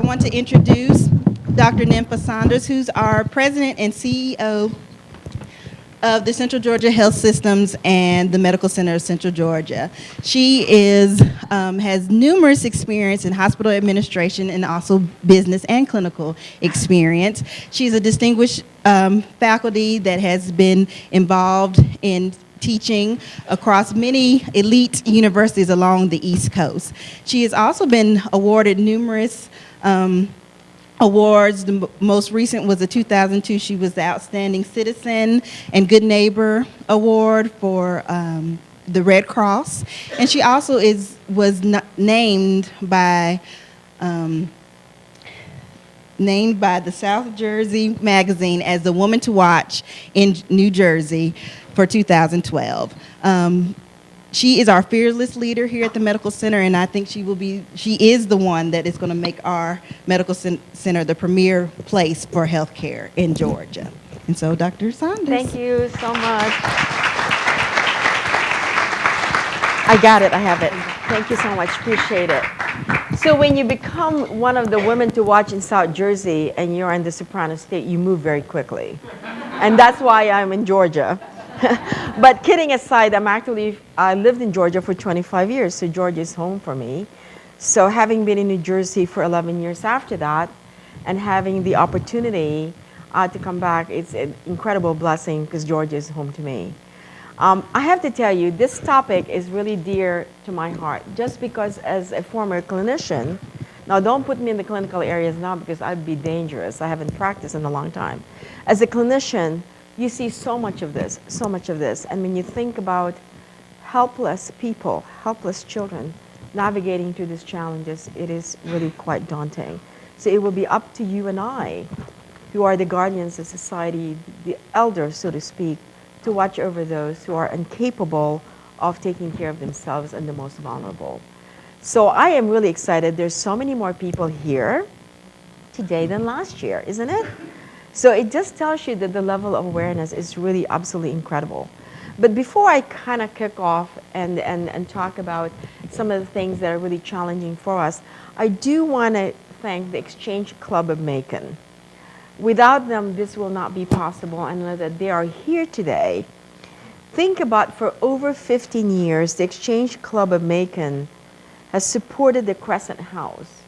want to introduce Dr. Nympha Saunders, who's our president and CEO of the Central Georgia Health Systems and the Medical Center of Central Georgia. She has numerous experience in hospital administration and also business and clinical experience. She's a distinguished faculty that has been involved in teaching across many elite universities along the East Coast. She has also been awarded numerous awards. The most recent was the 2002. She was the Outstanding Citizen and Good Neighbor Award for the Red Cross, and she also was named by the South Jersey Magazine as the Woman to Watch in New Jersey for 2012. She is our fearless leader here at the Medical Center, and I think she is the one that is going to make our Medical Center the premier place for healthcare in Georgia. And so, Dr. Saunders. Thank you so much. I got it, I have it. Thank you so much, appreciate it. So when you become one of the women to watch in South Jersey and you're in the Soprano State, you move very quickly. And that's why I'm in Georgia. But kidding aside, I lived in Georgia for 25 years, so Georgia is home for me. So having been in New Jersey for 11 years after that, and having the opportunity to come back, it's an incredible blessing because Georgia is home to me. I have to tell you, this topic is really dear to my heart, just because as a former clinician, now don't put me in the clinical areas now because I'd be dangerous. I haven't practiced in a long time. As a clinician, you see so much of this, so much of this. And when you think about helpless people, helpless children, navigating through these challenges, it is really quite daunting. So it will be up to you and I, who are the guardians of society, the elders, so to speak, to watch over those who are incapable of taking care of themselves and the most vulnerable. So I am really excited. There's so many more people here today than last year, isn't it? So it just tells you that the level of awareness is really absolutely incredible. But before I kind of kick off and talk about some of the things that are really challenging for us, I do want to thank the Exchange Club of Macon. Without them, this will not be possible, and know that they are here today. Think about, for over 15 years, the Exchange Club of Macon has supported the Crescent House,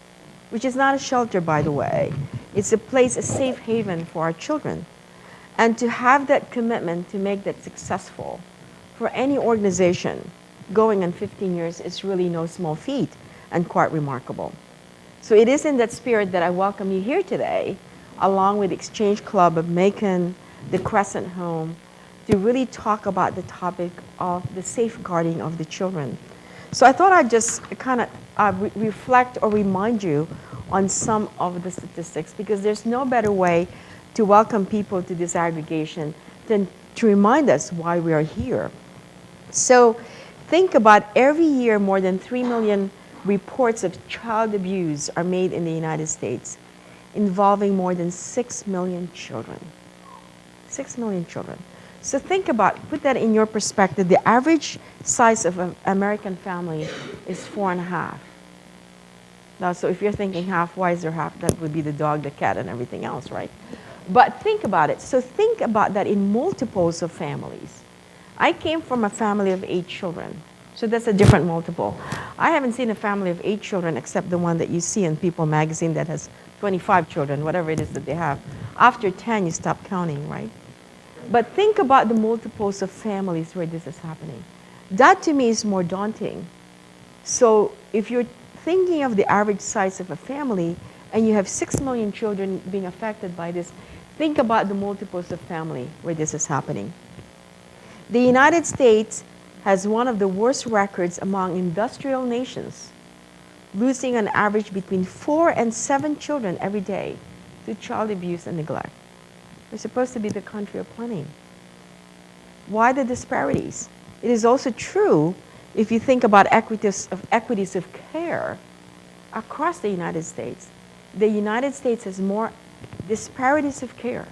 which is not a shelter, by the way. It's a place, a safe haven for our children. And to have that commitment to make that successful for any organization going on 15 years is really no small feat and quite remarkable. So it is in that spirit that I welcome you here today, along with the Exchange Club of Macon, the Crescent Home, to really talk about the topic of the safeguarding of the children. So I thought I'd just kind of reflect or remind you on some of the statistics, because there's no better way to welcome people to this aggregation than to remind us why we are here. So think about, every year more than 3 million reports of child abuse are made in the United States, involving more than 6 million children. 6 million children. So think about, put that in your perspective. The average size of an American family is 4.5. Now, so if you're thinking half, why is there half? That would be the dog, the cat, and everything else, right? But think about it. So think about that in multiples of families. I came from a family of 8 children. So that's a different multiple. I haven't seen a family of 8 children except the one that you see in People magazine that has 25 children, whatever it is that they have. After 10, you stop counting, right? But think about the multiples of families where this is happening. That to me is more daunting. So if you're thinking of the average size of a family and you have 6 million children being affected by this, think about the multiples of family where this is happening. The United States has one of the worst records among industrial nations, losing on average between 4 and 7 children every day to child abuse and neglect. We're supposed to be the country of plenty. Why the disparities? It is also true if you think about equities of care across the United States. The United States has more disparities of care,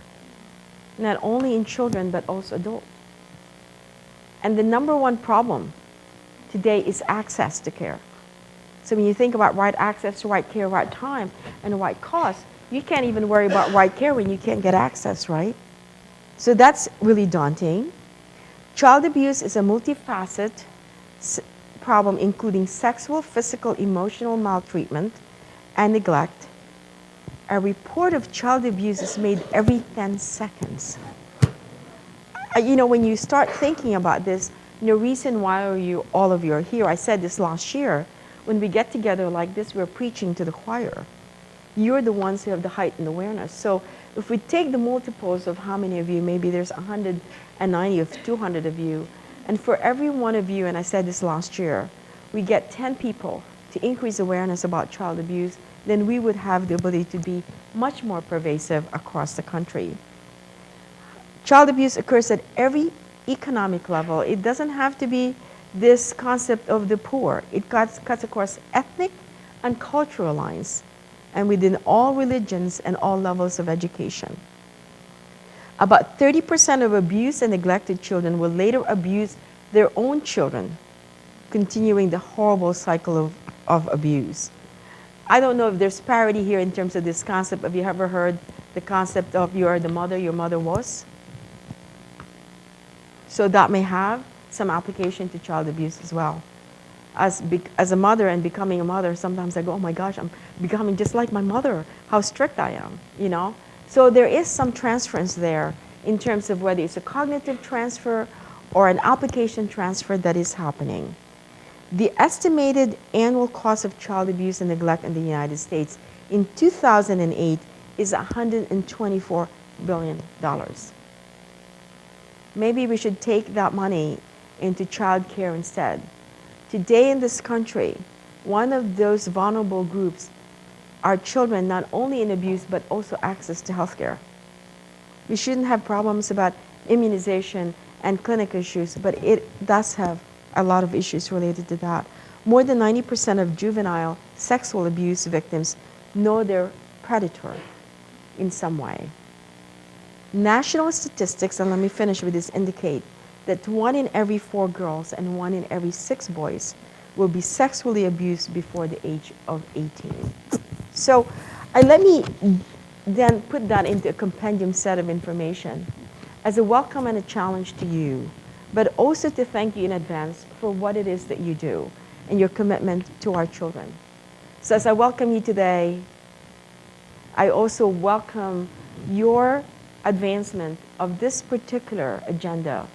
not only in children but also adults. And the number one problem today is access to care. So when you think about right access to right care, right time, and right cost, you can't even worry about right care when you can't get access, right? So that's really daunting. Child abuse is a multifaceted problem including sexual, physical, emotional maltreatment, and neglect. A report of child abuse is made every 10 seconds. When you start thinking about this, reason why all of you are here, I said this last year, when we get together like this, we're preaching to the choir. You're the ones who have the heightened awareness. So if we take the multiples of how many of you, maybe there's 190 of 200 of you, and for every one of you, and I said this last year, we get 10 people to increase awareness about child abuse, then we would have the ability to be much more pervasive across the country. Child abuse occurs at every economic level. It doesn't have to be this concept of the poor. It cuts across ethnic and cultural lines, and within all religions and all levels of education. About 30% of abused and neglected children will later abuse their own children, continuing the horrible cycle of abuse. I don't know if there's parity here in terms of this concept. Have you ever heard the concept of you are the mother your mother was? So that may have some application to child abuse as well. As a mother and becoming a mother, sometimes I go, oh my gosh, I'm becoming just like my mother, how strict I am, So there is some transference there in terms of whether it's a cognitive transfer or an application transfer that is happening. The estimated annual cost of child abuse and neglect in the United States in 2008 is $124 billion. Maybe we should take that money into child care instead. Today in this country, one of those vulnerable groups are children not only in abuse but also access to health care. We shouldn't have problems about immunization and clinic issues, but it does have a lot of issues related to that. More than 90% of juvenile sexual abuse victims know their predator in some way. National statistics, and let me finish with this, indicate that 1 in every 4 girls and 1 in every 6 boys will be sexually abused before the age of 18. So let me then put that into a compendium set of information as a welcome and a challenge to you, but also to thank you in advance for what it is that you do and your commitment to our children. So as I welcome you today, I also welcome your advancement of this particular agenda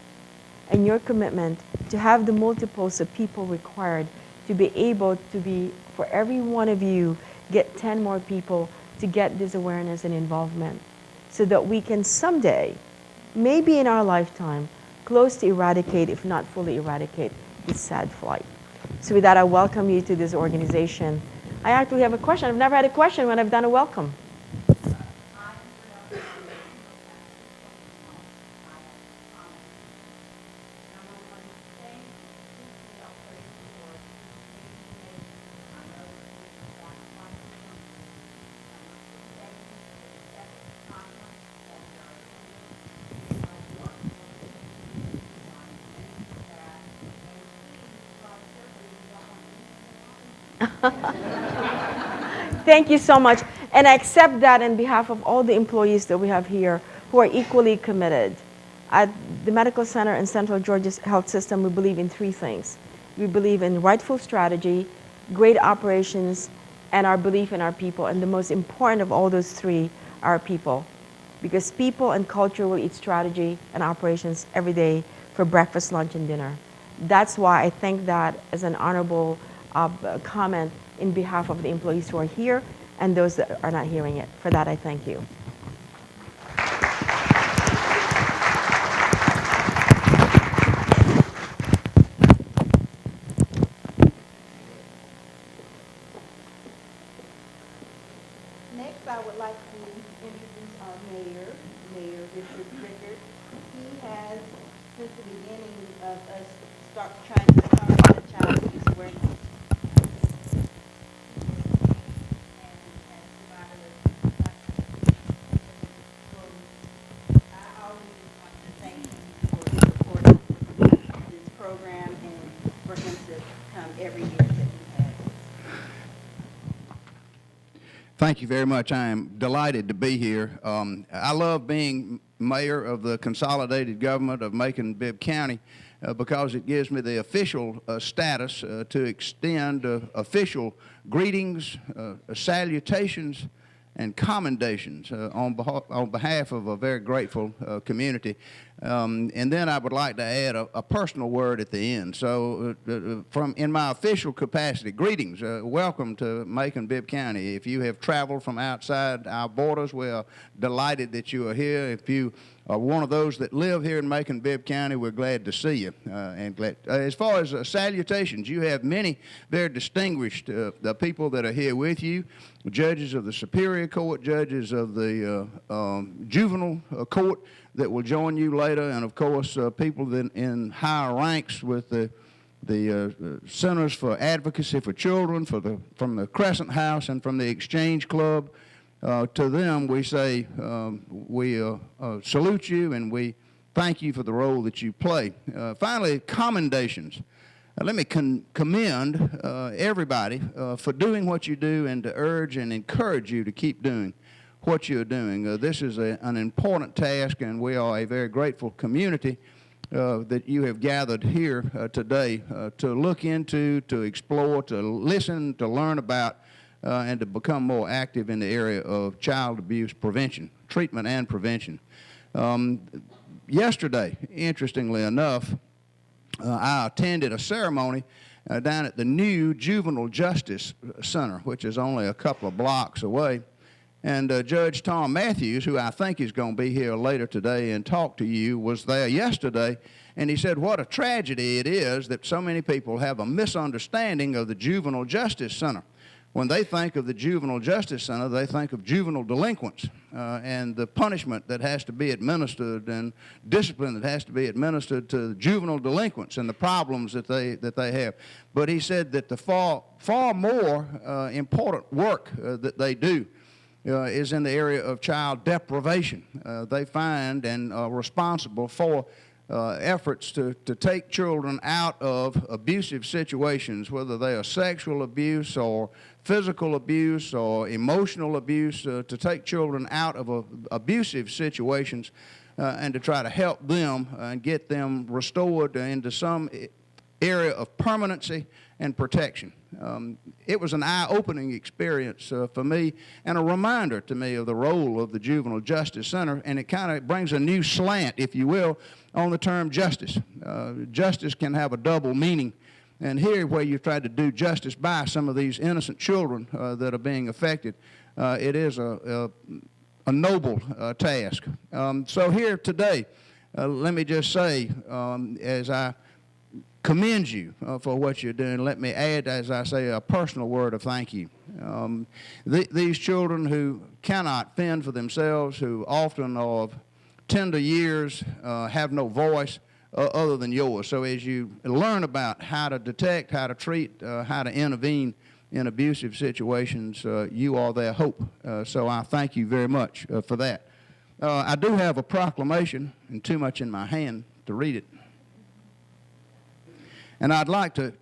and your commitment to have the multiples of people required to be able to be, for every one of you, get 10 more people to get this awareness and involvement so that we can someday, maybe in our lifetime, close to eradicate, if not fully eradicate, this sad flight. So with that, I welcome you to this organization. I actually have a question. I've never had a question when I've done a welcome. Thank you so much. And I accept that on behalf of all the employees that we have here who are equally committed. At the Medical Center in Central Georgia's health system, we believe in 3 things. We believe in rightful strategy, great operations, and our belief in our people. And the most important of all those 3 are people. Because people and culture will eat strategy and operations every day for breakfast, lunch, and dinner. That's why I think that as an honorable comment in behalf of the employees who are here and those that are not hearing it. For that, I thank you. Next, I would like to introduce our mayor, Mayor Richard Rickard. He has, since the beginning of us trying to start the child abuse awareness, program and for him to come every year that he has. Thank you very much. I am delighted to be here. I love being mayor of the consolidated government of Macon-Bibb County because it gives me the official status to extend official greetings, salutations, and commendations on behalf of a very grateful community. And then I would like to add a personal word at the end. So in my official capacity, greetings, welcome to Macon-Bibb County. If you have traveled from outside our borders, we are delighted that you are here. If you are one of those that live here in Macon-Bibb County, we're glad to see you. As far as salutations, you have many very distinguished people that are here with you, judges of the Superior Court, judges of the Juvenile Court that will join you later, and of course people in higher ranks with the Centers for Advocacy for Children, from the Crescent House and from the Exchange Club. To them, we say we salute you and we thank you for the role that you play. Finally, commendations. Let me commend everybody for doing what you do and to urge and encourage you to keep doing what you're doing. This is an important task, and we are a very grateful community that you have gathered here today to look into, to explore, to listen, to learn about, and to become more active in the area of child abuse prevention, treatment and prevention. Yesterday, interestingly enough, I attended a ceremony down at the new Juvenile Justice Center, which is only a couple of blocks away. And Judge Tom Matthews, who I think is going to be here later today and talk to you, was there yesterday, and he said what a tragedy it is that so many people have a misunderstanding of the Juvenile Justice Center. When they think of the Juvenile Justice Center, they think of juvenile delinquents and the punishment that has to be administered and discipline that has to be administered to juvenile delinquents and the problems that they have. But he said that the far more important work that they do is in the area of child deprivation. They find and are responsible for efforts to take children out of abusive situations, whether they are sexual abuse or physical abuse or emotional abuse, to take children out of abusive situations and to try to help them and get them restored into some area of permanency and protection. It was an eye-opening experience for me and a reminder to me of the role of the Juvenile Justice Center, and it kind of brings a new slant, if you will, on the term justice. Justice can have a double meaning, and here where you try to do justice by some of these innocent children that are being affected, it is a noble task. So here today, let me just say, as I commend you for what you're doing, let me add, as I say, a personal word of thank you. These children who cannot fend for themselves, who often are of tender years, have no voice other than yours. So as you learn about how to detect, how to treat, how to intervene in abusive situations, you are their hope. So I thank you very much for that. I do have a proclamation, and too much in my hand to read it. And I'd like to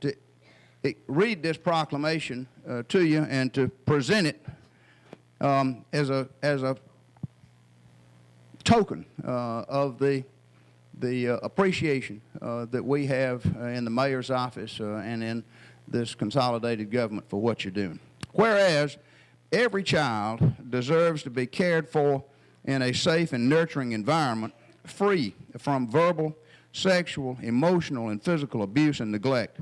read this proclamation to you and to present it as a token of the appreciation that we have in the mayor's office and in this consolidated government for what you're doing. Whereas every child deserves to be cared for in a safe and nurturing environment, free from verbal, sexual, emotional, and physical abuse and neglect.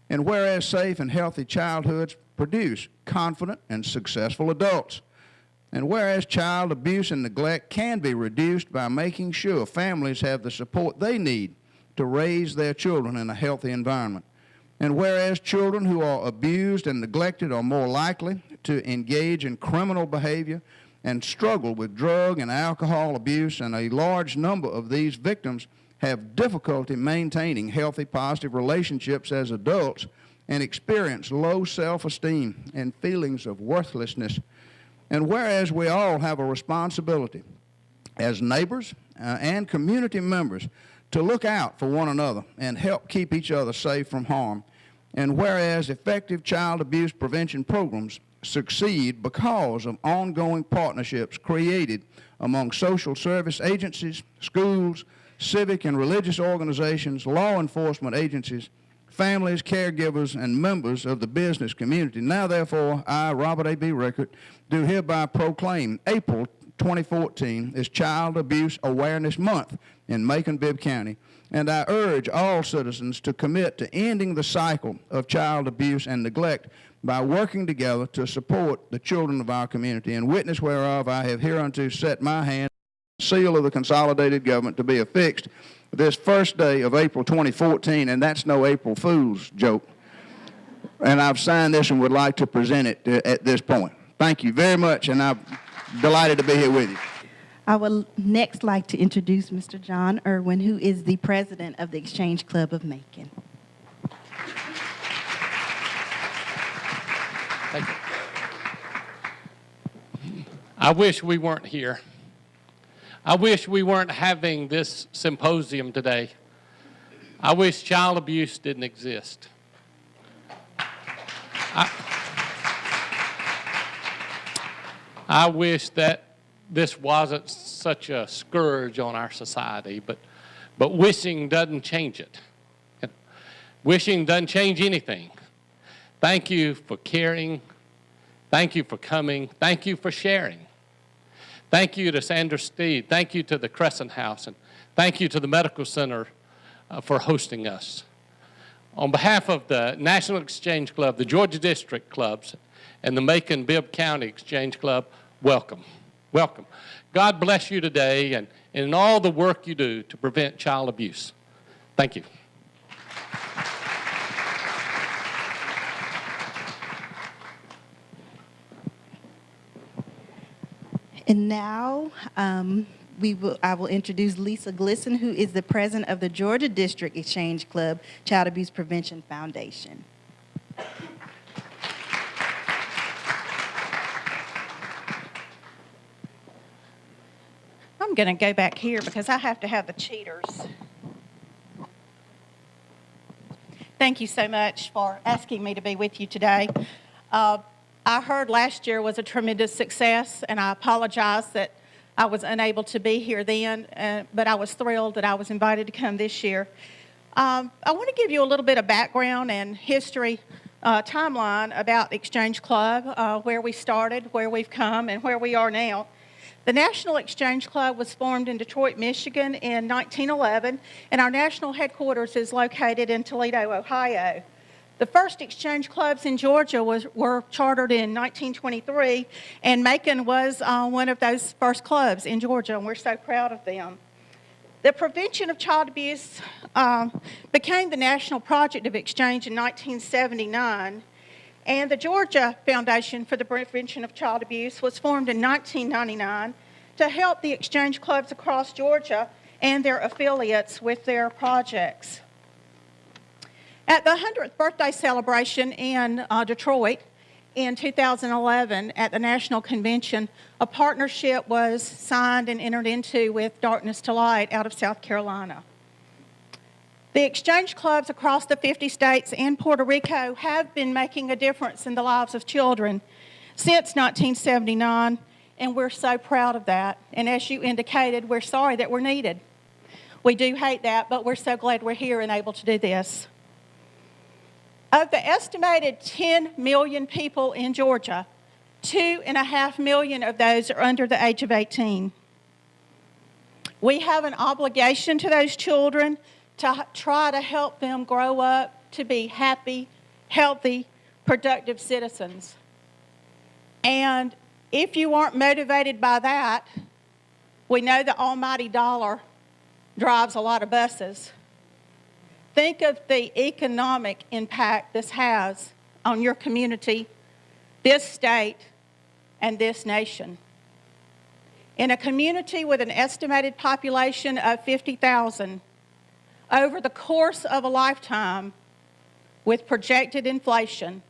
And whereas safe and healthy childhoods produce confident and successful adults. And whereas child abuse and neglect can be reduced by making sure families have the support they need to raise their children in a healthy environment. And whereas children who are abused and neglected are more likely to engage in criminal behavior and struggle with drug and alcohol abuse, and a large number of these victims have difficulty maintaining healthy, positive relationships as adults and experience low self-esteem and feelings of worthlessness. And whereas we all have a responsibility as neighbors and community members to look out for one another and help keep each other safe from harm, and whereas effective child abuse prevention programs succeed because of ongoing partnerships created among social service agencies, schools, civic and religious organizations, law enforcement agencies, families, caregivers, and members of the business community. Now, therefore, I, Robert A.B. Rickert, do hereby proclaim April 2014 is Child Abuse Awareness Month in Macon-Bibb County, and I urge all citizens to commit to ending the cycle of child abuse and neglect by working together to support the children of our community. In witness whereof, I have hereunto set my hand, seal of the consolidated government, to be affixed this first day of April 2014, and that's no April Fool's joke. And I've signed this and would like to present it at this point. Thank you very much, and I'm delighted to be here with you. I would next like to introduce Mr. John Irwin, who is the president of the Exchange Club of Macon. Thank you. I wish we weren't here. I wish we weren't having this symposium today. I wish child abuse didn't exist. I wish that this wasn't such a scourge on our society, but wishing doesn't change it. Wishing doesn't change anything. Thank you for caring. Thank you for coming. Thank you for sharing. Thank you to Sandra Steed. Thank you to the Crescent House. And thank you to the Medical Center for hosting us. On behalf of the National Exchange Club, the Georgia District Clubs, and the Macon-Bibb County Exchange Club, welcome. Welcome. God bless you today and in all the work you do to prevent child abuse. Thank you. And now I will introduce Lisa Glisson, who is the president of the Georgia District Exchange Club Child Abuse Prevention Foundation. I'm going to go back here because I have to have the cheaters. Thank you so much for asking me to be with you today. I heard last year was a tremendous success, and I apologize that I was unable to be here then, but I was thrilled that I was invited to come this year. I want to give you a little bit of background and history timeline about the Exchange Club, where we started, where we've come, and where we are now. The National Exchange Club was formed in Detroit, Michigan in 1911, and our national headquarters is located in Toledo, Ohio. The first exchange clubs in Georgia were chartered in 1923, and Macon was one of those first clubs in Georgia, and we're so proud of them. The prevention of child abuse became the national project of exchange in 1979, and the Georgia Foundation for the Prevention of Child Abuse was formed in 1999 to help the exchange clubs across Georgia and their affiliates with their projects. At the 100th birthday celebration in Detroit in 2011 at the National Convention, a partnership was signed and entered into with Darkness to Light out of South Carolina. The exchange clubs across the 50 states and Puerto Rico have been making a difference in the lives of children since 1979, and we're so proud of that. And as you indicated, we're sorry that we're needed. We do hate that, but we're so glad we're here and able to do this. Of the estimated 10 million people in Georgia, 2.5 million of those are under the age of 18. We have an obligation to those children to try to help them grow up to be happy, healthy, productive citizens. And if you aren't motivated by that, we know the almighty dollar drives a lot of buses. Think of the economic impact this has on your community, this state, and this nation. In a community with an estimated population of 50,000, over the course of a lifetime, with projected inflation,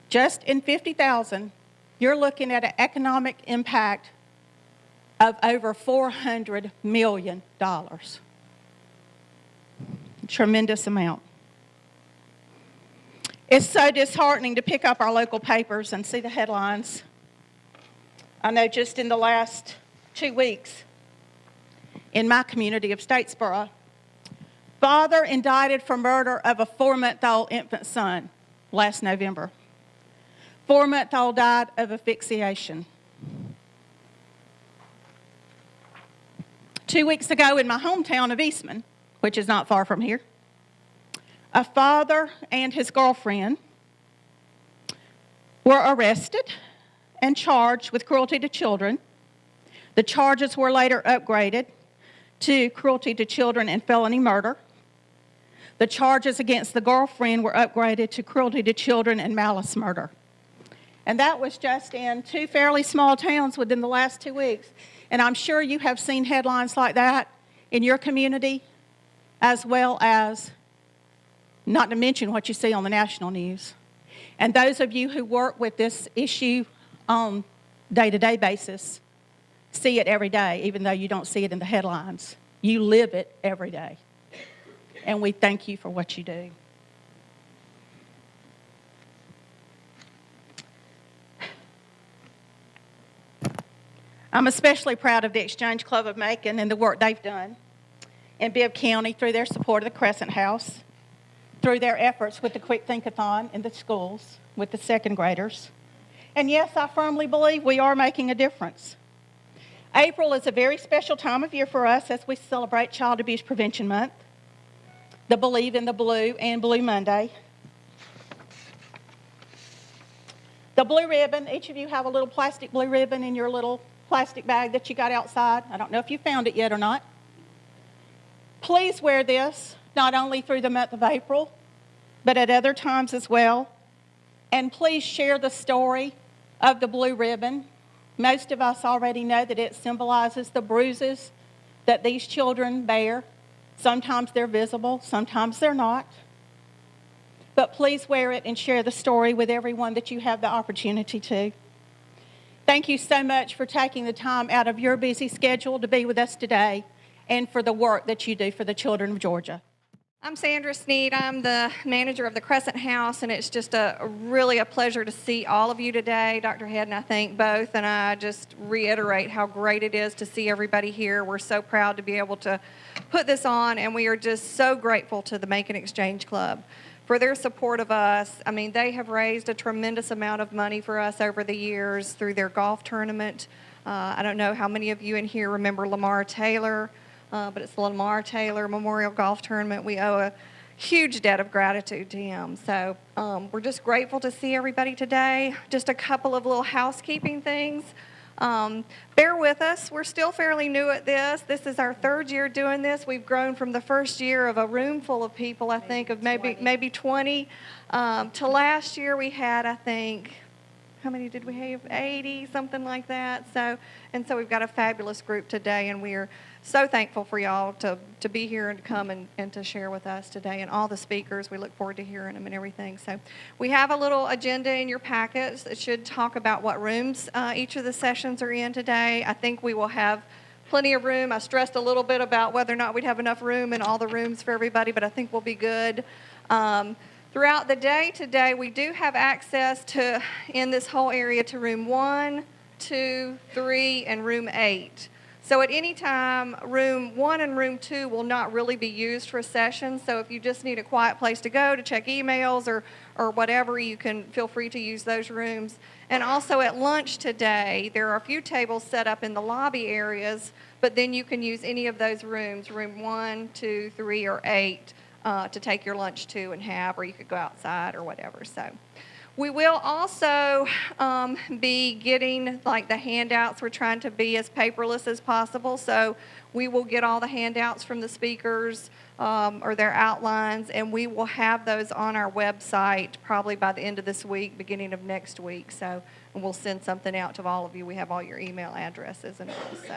just in 50,000, you're looking at an economic impact of over $400 million. Tremendous amount. It's so disheartening to pick up our local papers and see the headlines. I know just in the last 2 weeks in my community of Statesboro, father indicted for murder of a 4-month-old infant son last November. 4-month-old died of asphyxiation. 2 weeks ago in my hometown of Eastman, which is not far from here, a father and his girlfriend were arrested and charged with cruelty to children. The charges were later upgraded to cruelty to children and felony murder. The charges against the girlfriend were upgraded to cruelty to children and malice murder. And that was just in 2 fairly small towns within the last 2 weeks. And I'm sure you have seen headlines like that in your community, as well as, not to mention what you see on the national news. And those of you who work with this issue on a day-to-day basis see it every day, even though you don't see it in the headlines. You live it every day. And we thank you for what you do. I'm especially proud of the Exchange Club of Macon and the work they've done in Bibb County through their support of the Crescent House, through their efforts with the Quick Think-a-thon in the schools with the second graders. And yes, I firmly believe we are making a difference. April is a very special time of year for us as we celebrate Child Abuse Prevention Month, the Believe in the Blue and Blue Monday. The blue ribbon, each of you have a little plastic blue ribbon in your little plastic bag that you got outside. I don't know if you found it yet or not. Please wear this, not only through the month of April, but at other times as well. And please share the story of the blue ribbon. Most of us already know that it symbolizes the bruises that these children bear. Sometimes they're visible, sometimes they're not. But please wear it and share the story with everyone that you have the opportunity to. Thank you so much for taking the time out of your busy schedule to be with us today and for the work that you do for the children of Georgia. I'm Sandra Sneed. I'm the manager of the Crescent House, and it's just really a pleasure to see all of you today. Dr. Head and I thank both, and I just reiterate how great it is to see everybody here. We're so proud to be able to put this on, and we are just so grateful to the Macon Exchange Club for their support of us. I mean, they have raised a tremendous amount of money for us over the years through their golf tournament. I don't know how many of you in here remember Lamar Taylor, but it's the Lamar Taylor Memorial Golf Tournament. We owe a huge debt of gratitude to him. So we're just grateful to see everybody today. Just a couple of little housekeeping things. Bear with us. We're still fairly new at this. This is our 3rd year doing this. We've grown from the first year of a room full of people, I think, of maybe 20, to last year we had, I think, how many did we have? 80, something like that. So we've got a fabulous group today, and we're so thankful for y'all to be here and come and to share with us today, and all the speakers. We look forward to hearing them and everything. So we have a little agenda in your packets that should talk about what rooms each of the sessions are in today. I think we will have plenty of room. I stressed a little bit about whether or not we'd have enough room in all the rooms for everybody, but I think we'll be good. Throughout the day today, we do have access to, in this whole area, to room 1, 2, 3, and room 8. So at any time, room 1 and room 2 will not really be used for sessions. So if you just need a quiet place to go to check emails or whatever, you can feel free to use those rooms. And also at lunch today, there are a few tables set up in the lobby areas, but then you can use any of those rooms, room 1, 2, 3, or 8, to take your lunch to and have, or you could go outside or whatever. So we will also be getting like the handouts. We're trying to be as paperless as possible. So we will get all the handouts from the speakers or their outlines, and we will have those on our website probably by the end of this week, beginning of next week. So and we'll send something out to all of you. We have all your email addresses and all. So